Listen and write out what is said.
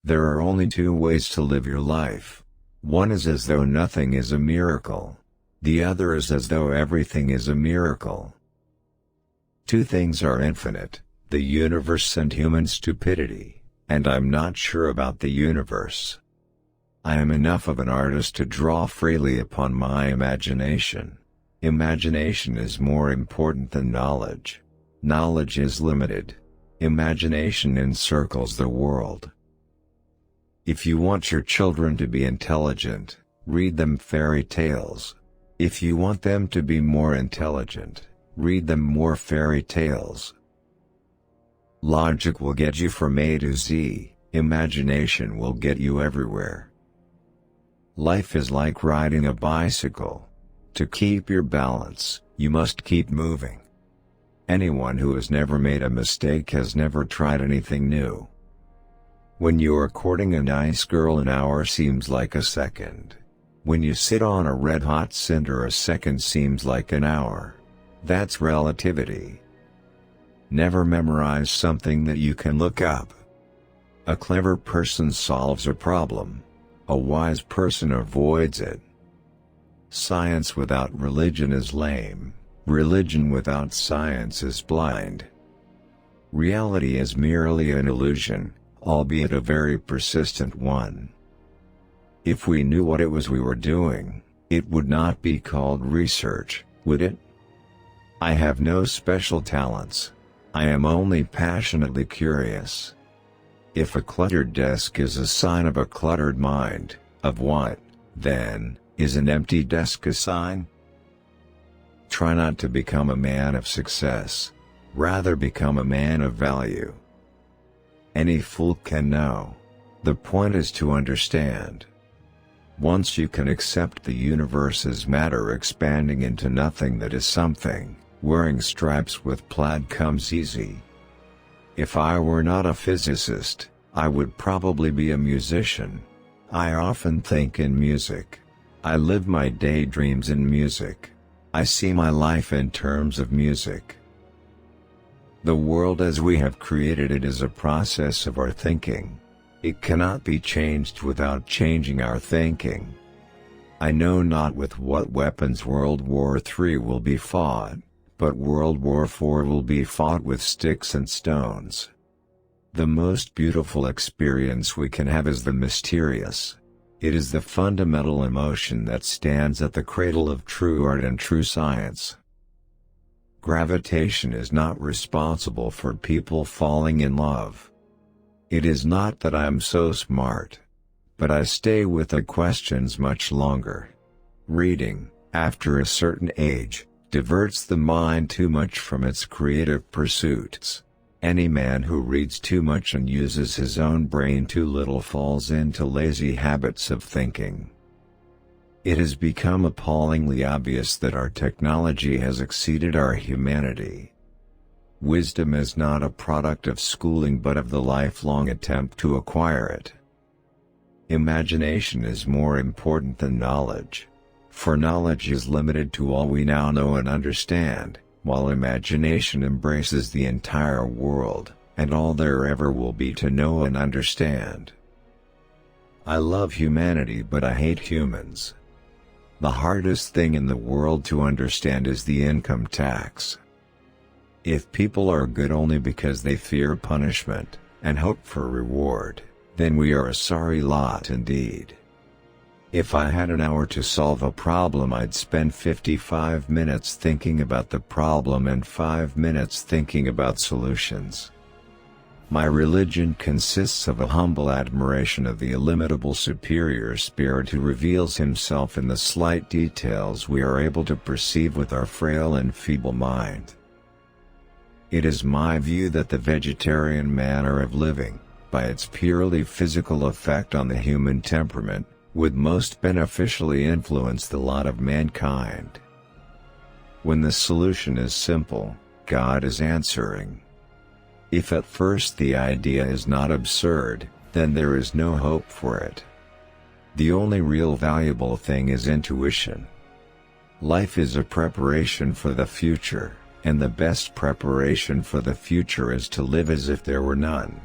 There are only two ways to live your life. One is as though nothing is a miracle. The other is as though everything is a miracle. Two things are infinite, the universe and human stupidity, and I'm not sure about the universe. I am enough of an artist to draw freely upon my imagination. Imagination is more important than knowledge. Knowledge is limited. Imagination encircles the world. If you want your children to be intelligent, read them fairy tales. If you want them to be more intelligent, read them more fairy tales. Logic will get you from A to Z, imagination will get you everywhere. Life is like riding a bicycle. To keep your balance, you must keep moving. Anyone who has never made a mistake has never tried anything new. When you are courting a nice girl, an hour seems like a second. When you sit on a red-hot cinder, a second seems like an hour. That's relativity. Never memorize something that you can look up. A clever person solves a problem. A wise person avoids it. Science without religion is lame. Religion without science is blind. Reality is merely an illusion, albeit a very persistent one. If we knew what it was we were doing, it would not be called research, would it? I have no special talents. I am only passionately curious. If a cluttered desk is a sign of a cluttered mind, of what, then, is an empty desk a sign? Try not to become a man of success. Rather become a man of value. Any fool can know. The point is to understand. Once you can accept the universe as matter expanding into nothing that is something, wearing stripes with plaid comes easy. If I were not a physicist, I would probably be a musician. I often think in music. I live my daydreams in music. I see my life in terms of music. The world as we have created it is a process of our thinking. It cannot be changed without changing our thinking. I know not with what weapons World War III will be fought, but World War IV will be fought with sticks and stones. The most beautiful experience we can have is the mysterious. It is the fundamental emotion that stands at the cradle of true art and true science. Gravitation is not responsible for people falling in love. It is not that I am so smart. But I stay with the questions much longer. Reading, after a certain age, diverts the mind too much from its creative pursuits. Any man who reads too much and uses his own brain too little falls into lazy habits of thinking. It has become appallingly obvious that our technology has exceeded our humanity. Wisdom is not a product of schooling but of the lifelong attempt to acquire it. Imagination is more important than knowledge. For knowledge is limited to all we now know and understand, while imagination embraces the entire world, and all there ever will be to know and understand. I love humanity but I hate humans. The hardest thing in the world to understand is the income tax. If people are good only because they fear punishment, and hope for reward, then we are a sorry lot indeed. If I had an hour to solve a problem, I'd spend 55 minutes thinking about the problem and 5 minutes thinking about solutions. My religion consists of a humble admiration of the illimitable superior spirit who reveals himself in the slight details we are able to perceive with our frail and feeble mind. It is my view that the vegetarian manner of living, by its purely physical effect on the human temperament, would most beneficially influence the lot of mankind. When the solution is simple, God is answering. If at first the idea is not absurd, then there is no hope for it. The only real valuable thing is intuition. Life is a preparation for the future, and the best preparation for the future is to live as if there were none.